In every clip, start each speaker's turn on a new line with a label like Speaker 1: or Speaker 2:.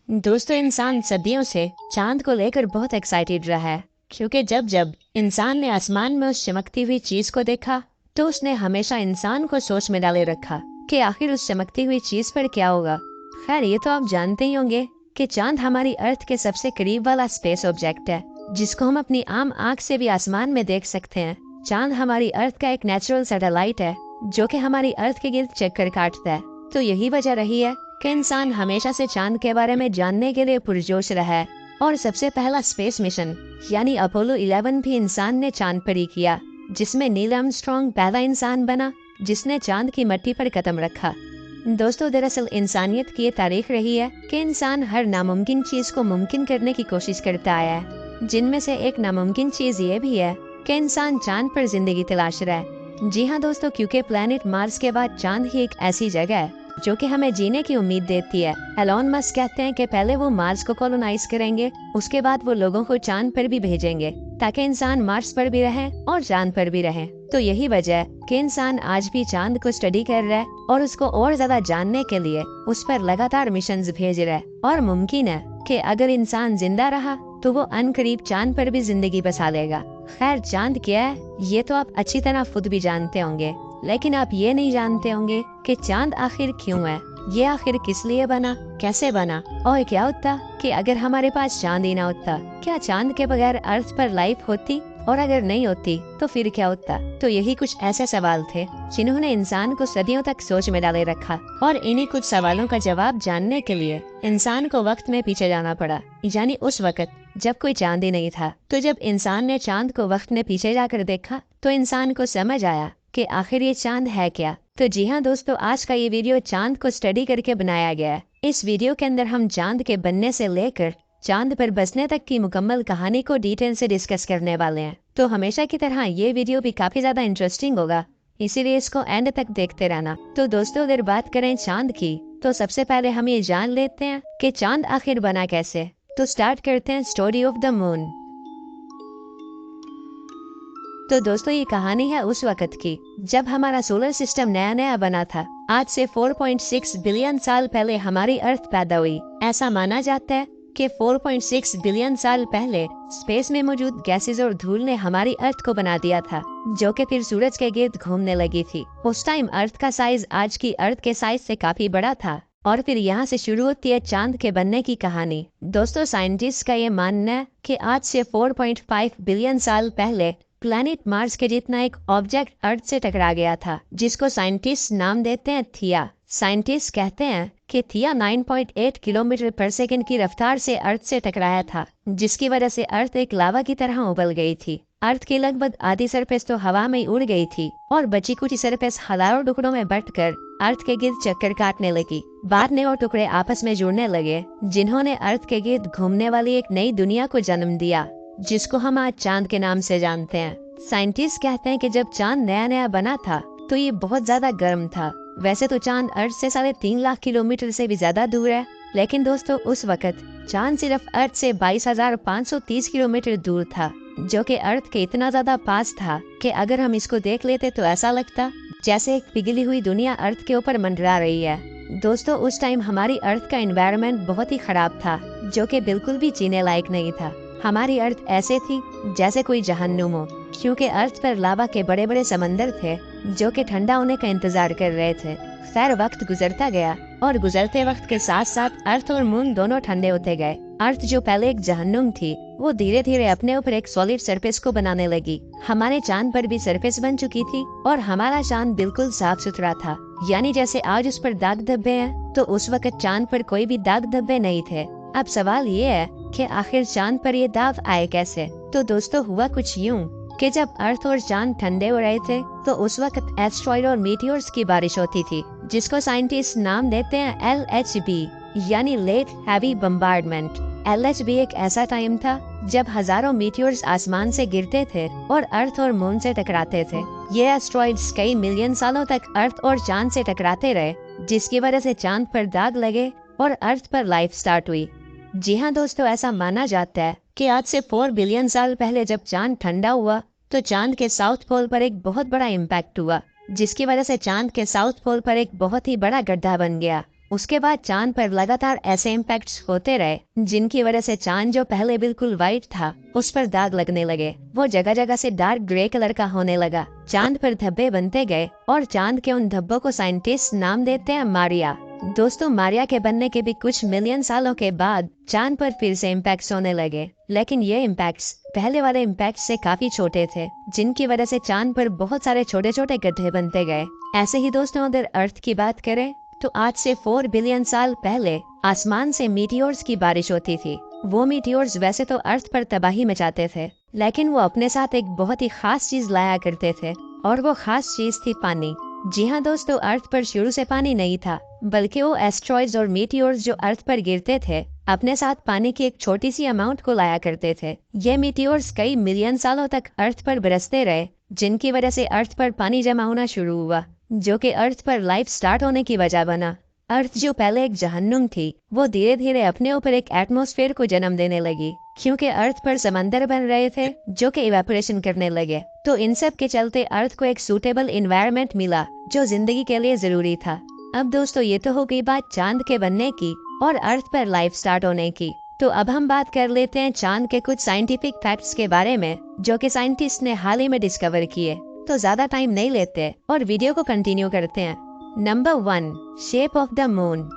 Speaker 1: दोस्तों, इंसान सदियों से चांद को लेकर बहुत एक्साइटेड रहा है, क्योंकि जब जब इंसान ने आसमान में उस चमकती हुई चीज को देखा तो उसने हमेशा इंसान को सोच में डाले रखा कि आखिर उस चमकती हुई चीज पर क्या होगा। खैर, ये तो आप जानते ही होंगे कि चांद हमारी अर्थ के सबसे करीब वाला स्पेस ऑब्जेक्ट है, जिसको हम अपनी आम आंख से भी आसमान में देख सकते हैं। चांद हमारी अर्थ का एक नेचुरल सैटेलाइट है, जो कि हमारी अर्थ के गिर्द चक्कर काटता है। तो यही वजह रही है कि इंसान हमेशा से चांद के बारे में जानने के लिए पुरजोश रहा है। और सबसे पहला स्पेस मिशन यानी अपोलो 11 भी इंसान ने चांद पर ही किया, जिसमें नील आर्मस्ट्रॉन्ग पहला इंसान बना जिसने चांद की मिट्टी पर कदम रखा। दोस्तों, दरअसल इंसानियत की ये तारीख रही है कि इंसान हर नामुमकिन चीज को मुमकिन करने की कोशिश करता आया है, जिनमें से एक नामुमकिन चीज ये भी है कि इंसान चांद पर जिंदगी तलाश रहा है। जी हाँ दोस्तों, क्योंकि प्लेनेट मार्स के बाद चांद ही एक ऐसी जगह है जो कि हमें जीने की उम्मीद देती है। एलोन मस्क कहते हैं कि पहले वो मार्स को कॉलोनाइज करेंगे, उसके बाद वो लोगों को चांद पर भी भेजेंगे, ताकि इंसान मार्स पर भी रहे और चांद पर भी रहे। तो यही वजह है कि इंसान आज भी चांद को स्टडी कर रहा है और उसको और ज्यादा जानने के लिए उस पर लगातार मिशंस भेज रहा है। और मुमकिन है कि अगर इंसान जिंदा रहा तो वो अनकरीब चांद पर भी जिंदगी बसा लेगा। खैर, चांद क्या है ये तो आप अच्छी तरह खुद भी जानते होंगे, लेकिन आप ये नहीं जानते होंगे कि चांद आखिर क्यों है, ये आखिर किस लिए बना, कैसे बना, और क्या होता कि अगर हमारे पास चांद ही ना होता। क्या चांद के बगैर अर्थ पर लाइफ होती, और अगर नहीं होती तो फिर क्या होता। तो यही कुछ ऐसे सवाल थे जिन्होंने इंसान को सदियों तक सोच में डाले रखा। और इन्हीं कुछ सवालों का जवाब जानने के लिए इंसान को वक्त में पीछे जाना पड़ा, यानी उस वक्त जब कोई चांद ही नहीं था। तो जब इंसान ने चांद को वक्त में पीछे जाकर देखा तो इंसान को समझ आया कि आखिर ये चांद है क्या। तो जी हाँ दोस्तों, आज का ये वीडियो चांद को स्टडी करके बनाया गया है। इस वीडियो के अंदर हम चांद के बनने से लेकर चांद पर बसने तक की मुकम्मल कहानी को डिटेल से डिस्कस करने वाले हैं। तो हमेशा की तरह ये वीडियो भी काफी ज्यादा इंटरेस्टिंग होगा, इसीलिए इसको एंड तक देखते रहना। तो दोस्तों, अगर बात करें चांद की, तो सबसे पहले हम ये जान लेते हैं कि चांद आखिर बना कैसे। तो स्टार्ट करते हैं स्टोरी ऑफ द मून। तो दोस्तों, ये कहानी है उस वक्त की जब हमारा सोलर सिस्टम नया नया बना था। आज से 4.6 बिलियन साल पहले हमारी अर्थ पैदा हुई। ऐसा माना जाता है कि 4.6 बिलियन साल पहले स्पेस में मौजूद गैसेस और धूल ने हमारी अर्थ को बना दिया था, जो कि फिर सूरज के गिर्द घूमने लगी थी। उस टाइम अर्थ का साइज आज की अर्थ के साइज से काफी बड़ा था। और फिर यहाँ से शुरू होती है चांद के बनने की कहानी। दोस्तों, साइंटिस्ट का ये मानना है कि आज से 4.5 बिलियन साल पहले प्लैनेट मार्स के जितना एक ऑब्जेक्ट अर्थ से टकरा गया था, जिसको साइंटिस्ट नाम देते हैं थिया। साइंटिस्ट कहते हैं कि थिया 9.8 किलोमीटर पर सेकंड की रफ्तार से अर्थ से टकराया था, जिसकी वजह से अर्थ एक लावा की तरह उबल गई थी। अर्थ की लगभग आधी सरफेस तो हवा में उड़ गई थी और बची कुछ सरफेस हजारों टुकड़ों में बंटकर अर्थ के गिर्द चक्कर काटने लगी। बाद में वो टुकड़े आपस में जुड़ने लगे, जिन्होंने अर्थ के गिर्द घूमने वाली एक नई दुनिया को जन्म दिया, जिसको हम आज चांद के नाम से जानते हैं। साइंटिस्ट कहते हैं कि जब चांद नया नया बना था तो ये बहुत ज्यादा गर्म था। वैसे तो चांद अर्थ से 3.5 लाख किलोमीटर से भी ज्यादा दूर है, लेकिन दोस्तों उस वक्त चांद सिर्फ अर्थ से 22,530 किलोमीटर दूर था, जो कि अर्थ के इतना ज्यादा पास था कि अगर हम इसको देख लेते तो ऐसा लगता जैसे एक पिघली हुई दुनिया अर्थ के ऊपर मंडरा रही है। दोस्तों, उस टाइम हमारी अर्थ का एनवायरनमेंट बहुत ही खराब था, जो कि बिल्कुल भी जीने लायक नहीं था। हमारी अर्थ ऐसे थी जैसे कोई जहन्नुम हो, क्योंकि अर्थ पर लावा के बड़े बड़े समंदर थे जो कि ठंडा होने का इंतजार कर रहे थे। खैर, वक्त गुजरता गया और गुजरते वक्त के साथ साथ अर्थ और मून दोनों ठंडे होते गए। अर्थ जो पहले एक जहन्नुम थी, वो धीरे धीरे अपने ऊपर एक सॉलिड सरफेस को बनाने लगी। हमारे चांद पर भी सरफेस बन चुकी थी और हमारा चांद बिल्कुल साफ सुथरा था, यानी जैसे आज उस पर दाग धब्बे हैं तो उस वक्त चांद पर कोई भी दाग धब्बे नहीं थे। अब सवाल ये है कि आखिर चांद पर ये दाग आए कैसे। तो दोस्तों, हुआ कुछ यूं कि जब अर्थ और चांद ठंडे हो रहे थे तो उस वक्त एस्ट्रॉइड और मीटियोर्स की बारिश होती थी, जिसको साइंटिस्ट नाम देते हैं LHB, यानी लेट हैवी बम्बार्डमेंट। LHB एक ऐसा टाइम था जब हजारों मीटियोर्स आसमान से गिरते थे और अर्थ और मून से टकराते थे। ये एस्ट्रॉइड्स कई मिलियन सालों तक अर्थ और चांद से टकराते रहे, जिसकी वजह से चांद पर दाग लगे और अर्थ पर लाइफ स्टार्ट हुई। जी हाँ दोस्तों, ऐसा माना जाता है कि आज से 4 बिलियन साल पहले जब चांद ठंडा हुआ तो चांद के साउथ पोल पर एक बहुत बड़ा इम्पैक्ट हुआ, जिसकी वजह से चांद के साउथ पोल पर एक बहुत ही बड़ा गड्ढा बन गया। उसके बाद चांद पर लगातार ऐसे इम्पैक्ट्स होते रहे जिनकी वजह से चांद जो पहले बिल्कुल व्हाइट था उस पर दाग लगने लगे। वो जगह जगह से डार्क ग्रे कलर का होने लगा। चांद पर धब्बे बनते गए और चांद के उन धब्बों को साइंटिस्ट नाम देते हैं मारिया। दोस्तों, मारिया के बनने के भी कुछ मिलियन सालों के बाद चांद पर फिर से इम्पैक्ट्स होने लगे, लेकिन ये इम्पैक्ट्स पहले वाले इम्पैक्ट से काफी छोटे थे, जिनकी वजह से चांद पर बहुत सारे छोटे छोटे गड्ढे बनते गए। ऐसे ही दोस्तों, अगर अर्थ की बात करें तो आज से 4 बिलियन साल पहले आसमान से मीटियोर्स की बारिश होती थी। वो मीटियोर्स वैसे तो अर्थ पर तबाही मचाते थे, लेकिन वो अपने साथ एक बहुत ही खास चीज लाया करते थे, और वो खास चीज थी पानी। जी हाँ दोस्तों, अर्थ पर शुरू से पानी नहीं था, बल्कि वो एस्ट्रॉइड्स और मीटियोर्स जो अर्थ पर गिरते थे अपने साथ पानी की एक छोटी सी अमाउंट को लाया करते थे। ये मीटियोर्स कई मिलियन सालों तक अर्थ पर बरसते रहे, जिनकी वजह से अर्थ पर पानी जमा होना शुरू हुआ, जो कि अर्थ पर लाइफ स्टार्ट होने की वजह बना। अर्थ जो पहले एक जहन्नुम थी, वो धीरे धीरे अपने ऊपर एक एटमॉस्फेयर को जन्म देने लगी, क्योंकि अर्थ पर समंदर बन रहे थे जो कि इवेपोरेशन करने लगे। तो इन सब के चलते अर्थ को एक सूटेबल इन्वायरमेंट मिला जो जिंदगी के लिए जरूरी था। अब दोस्तों, ये तो हो गई बात चांद के बनने की और अर्थ पर लाइफ स्टार्ट होने की। तो अब हम बात कर लेते हैं चांद के कुछ साइंटिफिक फैक्ट्स के बारे में जो कि साइंटिस्ट ने हाल ही में डिस्कवर किए। तो ज्यादा टाइम नहीं लेते और वीडियो को कंटिन्यू करते हैं। Number 1, shape of the moon.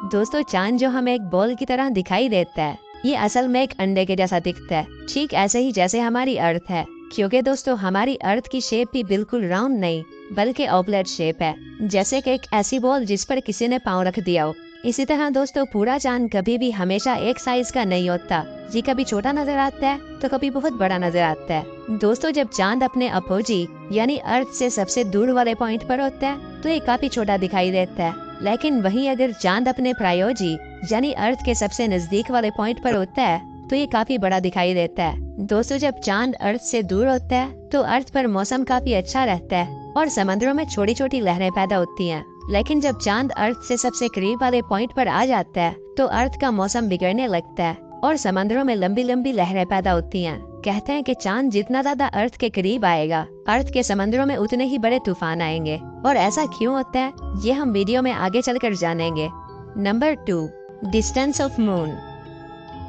Speaker 1: दोस्तों, चांद जो हमें एक बॉल की तरह दिखाई देता है, ये असल में एक अंडे के जैसा दिखता है, ठीक ऐसे ही जैसे हमारी अर्थ है। क्योंकि दोस्तों, हमारी अर्थ की शेप भी बिल्कुल राउंड नहीं बल्कि ऑवलेट शेप है, जैसे कि एक ऐसी बॉल जिस पर किसी ने पाँव रख दिया हो। इसी तरह दोस्तों, पूरा चांद कभी भी हमेशा एक साइज का नहीं होता। ये कभी छोटा नजर आता है तो कभी बहुत बड़ा नजर आता है। दोस्तों, जब चांद अपने अपोजी यानी अर्थ से सबसे दूर वाले पॉइंट पर होता है तो ये काफी छोटा दिखाई देता है, लेकिन वहीं अगर चांद अपने प्रायोजी यानी अर्थ के सबसे नजदीक वाले पॉइंट पर होता है तो ये काफी बड़ा दिखाई देता है। दोस्तों, जब चांद अर्थ से दूर होता है तो अर्थ पर मौसम काफी अच्छा रहता है और समंदरों में छोटी छोटी लहरें पैदा होती हैं। लेकिन जब चांद अर्थ से सबसे करीब वाले पॉइंट पर आ जाता है तो अर्थ का मौसम बिगड़ने लगता है और समंदरों में लंबी लंबी लहरें पैदा होती हैं। कहते हैं कि चांद जितना ज्यादा अर्थ के करीब आएगा, अर्थ के समंदरों में उतने ही बड़े तूफान आएंगे। और ऐसा क्यों होता है, ये हम वीडियो में आगे चलकर जानेंगे। Number 2, distance of moon.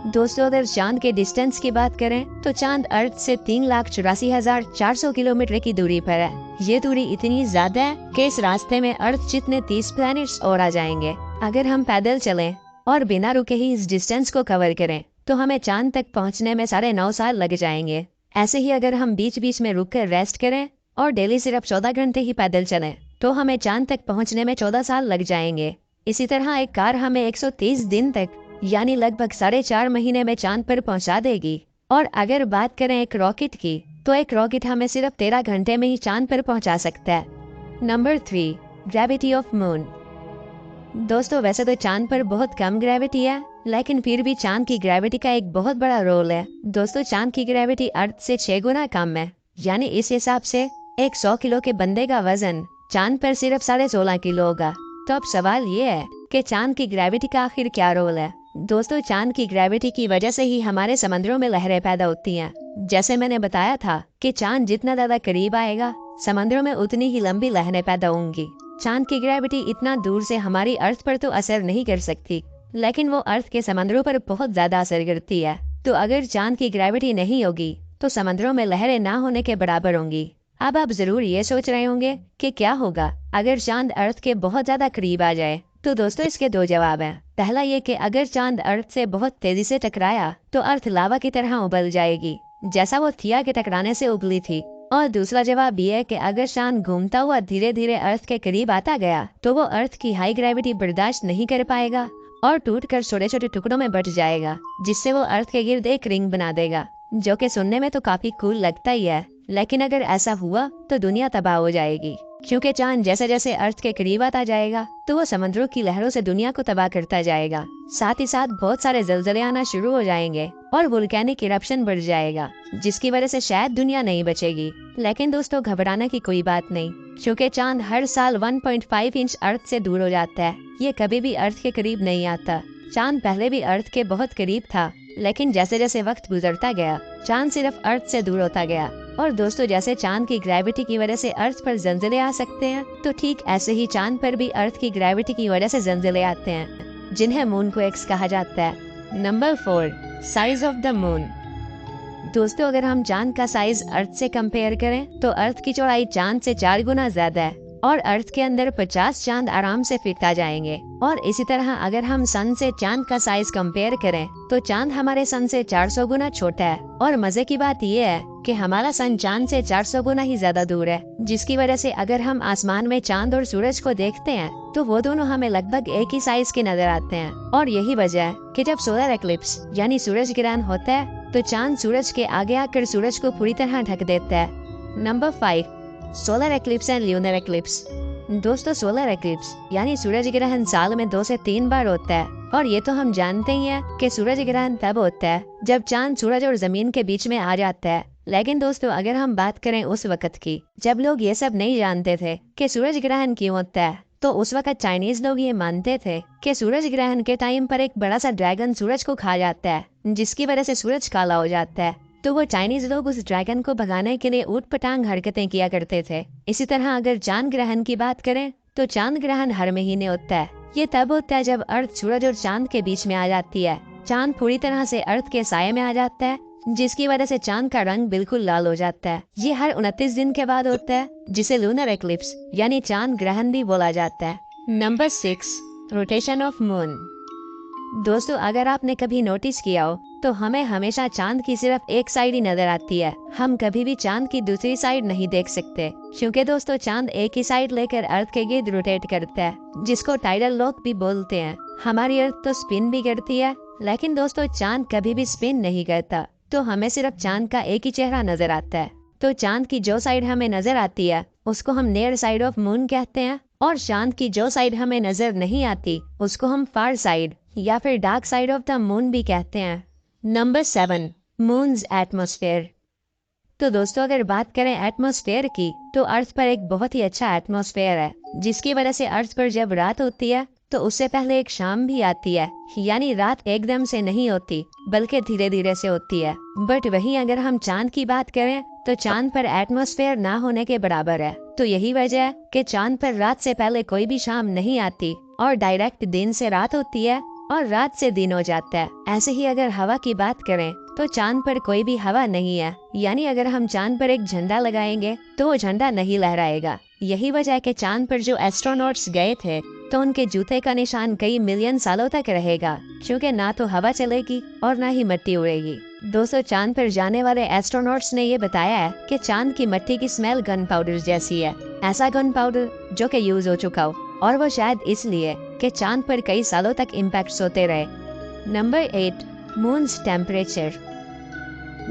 Speaker 1: दोस्तों, अगर चांद के डिस्टेंस की बात करें तो चांद अर्थ से 3,84,400 किलोमीटर की दूरी पर है। ये दूरी इतनी ज्यादा है कि इस रास्ते में अर्थ जितने 30 प्लैनेट्स और आ जाएंगे। अगर हम पैदल चलें और बिना रुके ही इस डिस्टेंस को कवर करें तो हमें चांद तक पहुंचने में 9.5 साल लग जाएंगे। ऐसे ही अगर हम बीच बीच में रुक कर रेस्ट करें और डेली सिर्फ 14 घंटे ही पैदल चलें तो हमें चांद तक पहुंचने में 14 साल लग जाएंगे। इसी तरह एक कार हमें 130 दिन तक यानी लगभग 4.5 महीने में चांद पर पहुंचा देगी। और अगर बात करें एक रॉकेट की तो एक रॉकेट हमें सिर्फ 13 घंटे में ही चांद पर पहुंचा सकता है। Number 3, gravity of moon. दोस्तों, वैसे तो चांद पर बहुत कम ग्रेविटी है, लेकिन फिर भी चांद की ग्रेविटी का एक बहुत बड़ा रोल है। दोस्तों, चांद की ग्रेविटी अर्थ से 6 गुना कम है, यानी इस हिसाब से एक 100 किलो के बंदे का वजन चांद पर सिर्फ 16.5 किलो होगा। तो अब सवाल ये है कि चांद की ग्रेविटी का आखिर क्या रोल है। दोस्तों, चांद की ग्रेविटी की वजह से ही हमारे समंदरों में लहरें पैदा होती हैं। जैसे मैंने बताया था कि चांद जितना ज्यादा करीब आएगा, समंदरों में उतनी ही लंबी लहरें पैदा होंगी। चांद की ग्रेविटी इतना दूर से हमारी अर्थ पर तो असर नहीं कर सकती, लेकिन वो अर्थ के समंदरों पर बहुत ज्यादा असर करती है। तो अगर चांद की ग्रेविटी नहीं होगी तो समंदरों में लहरें ना होने के बराबर होंगी। अब आप जरूर ये सोच रहे होंगे कि क्या होगा अगर चांद अर्थ के बहुत ज्यादा करीब आ जाए। तो दोस्तों, इसके 2 जवाब हैं। पहला ये कि अगर चांद अर्थ से बहुत तेजी से टकराया तो अर्थ लावा की तरह उबल जाएगी, जैसा वो थिया के टकराने से उबली थी। और दूसरा जवाब ये है कि अगर चांद घूमता हुआ धीरे धीरे अर्थ के करीब आता गया तो वो अर्थ की हाई ग्रेविटी बर्दाश्त नहीं कर पाएगा और टूटकर छोटे छोटे टुकड़ों में बट जाएगा, जिससे वो अर्थ के गिर्द एक रिंग बना देगा, जो कि सुनने में तो काफी कूल लगता ही है। लेकिन अगर ऐसा हुआ तो दुनिया तबाह हो जाएगी, क्योंकि चांद जैसे जैसे अर्थ के करीब आता जाएगा तो वो समुद्रों की लहरों से दुनिया को तबाह करता जाएगा। साथ ही साथ बहुत सारे जलजले आना शुरू हो जाएंगे और वोल्केनिक इरप्शन बढ़ जाएगा, जिसकी वजह से शायद दुनिया नहीं बचेगी। लेकिन दोस्तों, घबराने की कोई बात नहीं, क्योंकि चांद हर साल 1.5 इंच अर्थ से दूर हो जाता है। ये कभी भी अर्थ के करीब नहीं आता। चांद पहले भी अर्थ के बहुत करीब था, लेकिन जैसे जैसे वक्त गुजरता गया चांद सिर्फ अर्थ से दूर होता गया। और दोस्तों जैसे चांद की ग्रेविटी की वजह से अर्थ पर जंजीले आ सकते हैं, तो ठीक ऐसे ही चांद पर भी अर्थ की ग्रेविटी की वजह से जंजीले आते हैं, जिन्हें मून क्वेक्स कहा जाता है। Number 4, size of the moon. दोस्तों अगर हम चांद का साइज अर्थ से कंपेयर करें तो अर्थ की चौड़ाई चांद से 4 गुना ज्यादा है और अर्थ के अंदर 50 चांद आराम से फिट आ जाएंगे। और इसी तरह अगर हम सन से चांद का साइज कंपेयर करें तो चांद हमारे सन से 400 गुना छोटा है। और मजे की बात यह है कि हमारा सन चांद से 400 गुना ही ज्यादा दूर है, जिसकी वजह से अगर हम आसमान में चांद और सूरज को देखते हैं तो वो दोनों हमें लगभग एक ही साइज के नजर आते हैं। और यही वजह है कि जब सोलर एक्लिप्स यानी सूरज ग्रहण होता है तो चांद सूरज के आगे आकर सूरज को पूरी तरह ढक देता है। Number 5, solar eclipse and lunar eclipse. दोस्तों सोलर एक्लिप्स यानी सूरज ग्रहण साल में 2 से 3 बार होता है और ये तो हम जानते ही हैं कि सूरज ग्रहण तब होता है जब चांद सूरज और जमीन के बीच में आ जाता है। लेकिन दोस्तों अगर हम बात करें उस वक्त की जब लोग ये सब नहीं जानते थे कि सूरज ग्रहण क्यों होता है, तो उस वक्त चाइनीज लोग ये मानते थे कि सूरज ग्रहण के टाइम पर एक बड़ा सा ड्रैगन सूरज को खा जाता है, जिसकी वजह से सूरज काला हो जाता है। तो वो चाइनीज लोग उस ड्रैगन को भगाने के लिए ऊट पटांग हरकतें किया करते थे। इसी तरह अगर चांद ग्रहण की बात करें तो चांद ग्रहण हर महीने होता है। ये तब होता है जब अर्थ सूरज और चांद के बीच में आ जाती है। चांद पूरी तरह से अर्थ के साये में आ जाता है, जिसकी वजह से चांद का रंग बिल्कुल लाल हो जाता है। ये हर 29 दिन के बाद होता है, जिसे लूनर एक्लिप्स यानी चांद ग्रहण भी बोला जाता है। Number 6, rotation of moon. दोस्तों अगर आपने कभी नोटिस किया हो तो हमें हमेशा चांद की सिर्फ एक साइड ही नजर आती है। हम कभी भी चांद की दूसरी साइड नहीं देख सकते, क्योंकि दोस्तों चांद एक ही साइड लेकर अर्थ के गिर्द रोटेट करता है, जिसको टाइडल लॉक भी बोलते हैं। हमारी अर्थ तो स्पिन भी करती है, लेकिन दोस्तों चांद कभी भी स्पिन नहीं करता, तो हमें सिर्फ चांद का एक ही चेहरा नजर आता है। तो चांद की जो साइड हमें नजर आती है उसको हम नियर साइड ऑफ मून कहते हैं, और चांद की जो साइड हमें नजर नहीं आती उसको हम फार साइड या फिर dark side of the moon भी कहते हैं। Number 7, moons atmosphere. तो दोस्तों अगर बात करें एटमॉस्फेयर की तो अर्थ पर एक बहुत ही अच्छा एटमॉस्फेयर है, जिसकी वजह से अर्थ पर जब रात होती है तो उससे पहले एक शाम भी आती है, यानी रात एकदम से नहीं होती बल्कि धीरे धीरे से होती है। बट वहीं अगर हम चांद की बात करें तो चांद पर एटमॉस्फेयर ना होने के बराबर है। तो यही वजह है कि चांद पर रात से पहले कोई भी शाम नहीं आती और डायरेक्ट दिन से रात होती है और रात से दिन हो जाता है। ऐसे ही अगर हवा की बात करें तो चांद पर कोई भी हवा नहीं है, यानी अगर हम चांद पर एक झंडा लगाएंगे तो वो झंडा नहीं लहराएगा। यही वजह है कि चांद पर जो एस्ट्रोनॉट्स गए थे तो उनके जूते का निशान कई मिलियन सालों तक रहेगा, क्योंकि ना तो हवा चलेगी और ना ही मिट्टी उड़ेगी। दोस्तों चांद पर जाने वाले एस्ट्रोनॉट्स ने ये बताया है कि चांद की मिट्टी की स्मेल गन पाउडर जैसी है, ऐसा गन पाउडर जो कि यूज हो चुका हो, और वो शायद इसलिए कि चांद पर कई सालों तक इम्पैक्ट्स होते रहे। Number 8, moons temperature.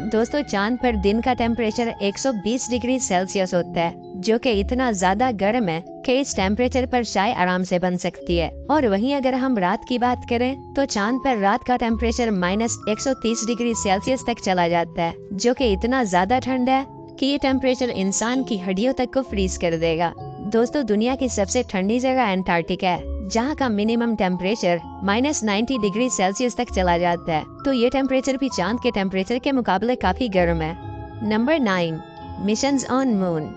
Speaker 1: दोस्तों चांद पर दिन का टेम्परेचर 120 डिग्री सेल्सियस होता है, जो कि इतना ज्यादा गर्म है कि इस टेम्परेचर पर चाय आराम से बन सकती है। और वहीं अगर हम रात की बात करें तो चांद पर रात का टेम्परेचर -130 डिग्री सेल्सियस तक चला जाता है, जो कि इतना ज्यादा ठंडा है कि ये टेम्परेचर इंसान की हड्डियों तक को फ्रीज कर देगा। दोस्तों दुनिया की सबसे ठंडी जगह एंटार्क्टिका है, जहाँ का मिनिमम टेम्परेचर -90 डिग्री सेल्सियस तक चला जाता है। तो ये टेम्परेचर भी चांद के टेम्परेचर के मुकाबले काफी गर्म है। Number 9, missions on moon.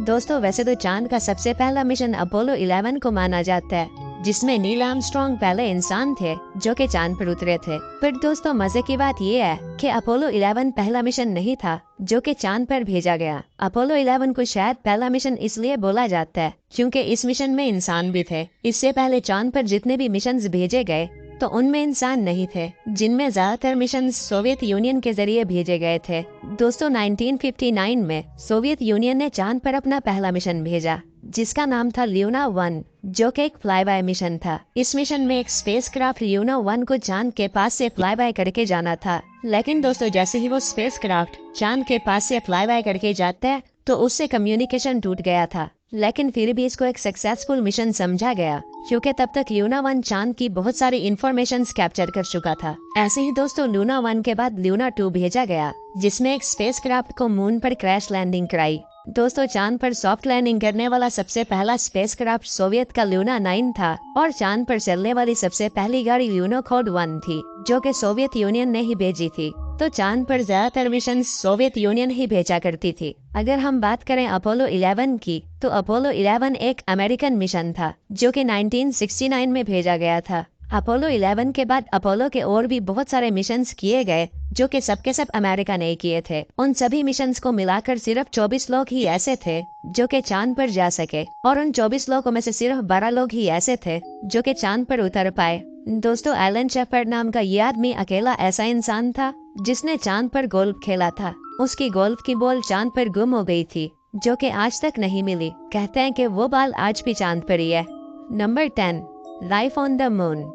Speaker 1: दोस्तों वैसे तो चांद का सबसे पहला मिशन अपोलो 11 को माना जाता है, जिसमें नील आर्मस्ट्रांग पहले इंसान थे जो कि चांद पर उतरे थे। पर दोस्तों मजे की बात ये है कि अपोलो 11 पहला मिशन नहीं था जो कि चांद पर भेजा गया। अपोलो 11 को शायद पहला मिशन इसलिए बोला जाता है क्योंकि इस मिशन में इंसान भी थे। इससे पहले चांद पर जितने भी मिशन भेजे गए तो उनमें इंसान नहीं थे, जिनमें ज्यादातर मिशन सोवियत यूनियन के जरिए भेजे गए थे। दोस्तों 1959 में सोवियत यूनियन ने चांद पर अपना पहला मिशन भेजा, जिसका नाम था ल्यूना 1, जो कि एक फ्लाई बाय मिशन था। इस मिशन में एक स्पेसक्राफ्ट ल्यूना 1 को चांद के पास से फ्लाई बाय करके जाना था। लेकिन दोस्तों जैसे ही वो स्पेसक्राफ्ट चांद के पास से फ्लाई बाय करके जाता है तो उससे कम्युनिकेशन टूट गया था। लेकिन फिर भी इसको एक सक्सेसफुल मिशन समझा गया, क्योंकि तब तक ल्यूना 1 चांद की बहुत सारी इंफॉर्मेशन कैप्चर कर चुका था। ऐसे ही दोस्तों ल्यूना 1 के बाद ल्यूना 2 भेजा गया, जिसमें एक स्पेसक्राफ्ट को मून पर क्रैश लैंडिंग कराई। दोस्तों चांद पर सॉफ्ट लैंडिंग करने वाला सबसे पहला स्पेसक्राफ्ट सोवियत का ल्यूना 9 था, और चांद पर चलने वाली सबसे पहली गाड़ी ल्यूनोखोड 1 थी, जो कि सोवियत यूनियन ने ही भेजी थी। तो चांद पर ज्यादातर मिशन सोवियत यूनियन ही भेजा करती थी। अगर हम बात करें अपोलो 11 की, तो अपोलो 11 एक अमेरिकन मिशन था जो कि 1969 में भेजा गया था। अपोलो 11 के बाद अपोलो के और भी बहुत सारे मिशंस किए गए जो कि सबके सब अमेरिका ने किए थे। उन सभी मिशंस को मिलाकर सिर्फ 24 लोग ही ऐसे थे जो कि चांद पर जा सके, और उन 24 लोगों में से सिर्फ 12 लोग ही ऐसे थे जो कि चांद पर उतर पाए। दोस्तों, एलन शेफर्ड नाम का ये आदमी अकेला ऐसा इंसान था जिसने चांद पर गोल्फ खेला था। उसकी गोल्फ की बॉल चांद पर गुम हो गई थी जो कि आज तक नहीं मिली। कहते हैं कि वो बाल आज भी चांद पर ही है। Number 10, life on the moon.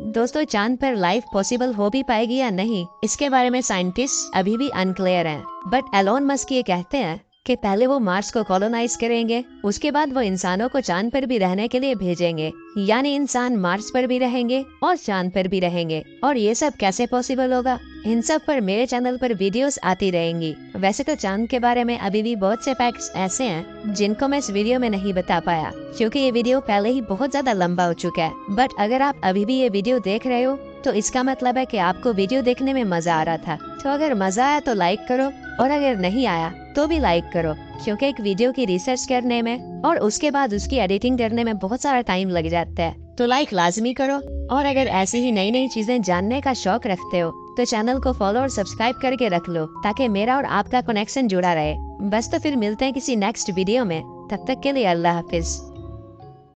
Speaker 1: दोस्तों, चांद पर लाइफ पॉसिबल हो भी पाएगी या नहीं, इसके बारे में साइंटिस्ट अभी भी अनक्लियर हैं। बट एलोन मस्क ये कहते हैं कि पहले वो मार्स को कॉलोनाइज करेंगे, उसके बाद वो इंसानों को चांद पर भी रहने के लिए भेजेंगे। यानी इंसान मार्स पर भी रहेंगे और चांद पर भी रहेंगे। और ये सब कैसे पॉसिबल होगा, इन सब पर मेरे चैनल पर वीडियोस आती रहेंगी। वैसे तो चांद के बारे में अभी भी बहुत से फैक्ट्स ऐसे हैं जिनको मैं इस वीडियो में नहीं बता पाया, क्योंकि ये वीडियो पहले ही बहुत ज्यादा लंबा हो चुका है। बट अगर आप अभी भी ये वीडियो देख रहे हो तो इसका मतलब है कि आपको वीडियो देखने में मजा आ रहा था। तो अगर मजा आया तो लाइक करो, और अगर नहीं आया तो भी लाइक करो, क्योंकि एक वीडियो की रिसर्च करने में और उसके बाद उसकी एडिटिंग करने में बहुत सारा टाइम लग जाता है। तो लाइक लाजमी करो, और अगर ऐसी ही नई नई चीजें जानने का शौक रखते हो तो चैनल को फॉलो और सब्सक्राइब करके रख लो, ताकि मेरा और आपका कनेक्शन जुड़ा रहे। बस तो फिर मिलते हैं किसी नेक्स्ट वीडियो में, तब तक के लिए अल्लाह हाफिज।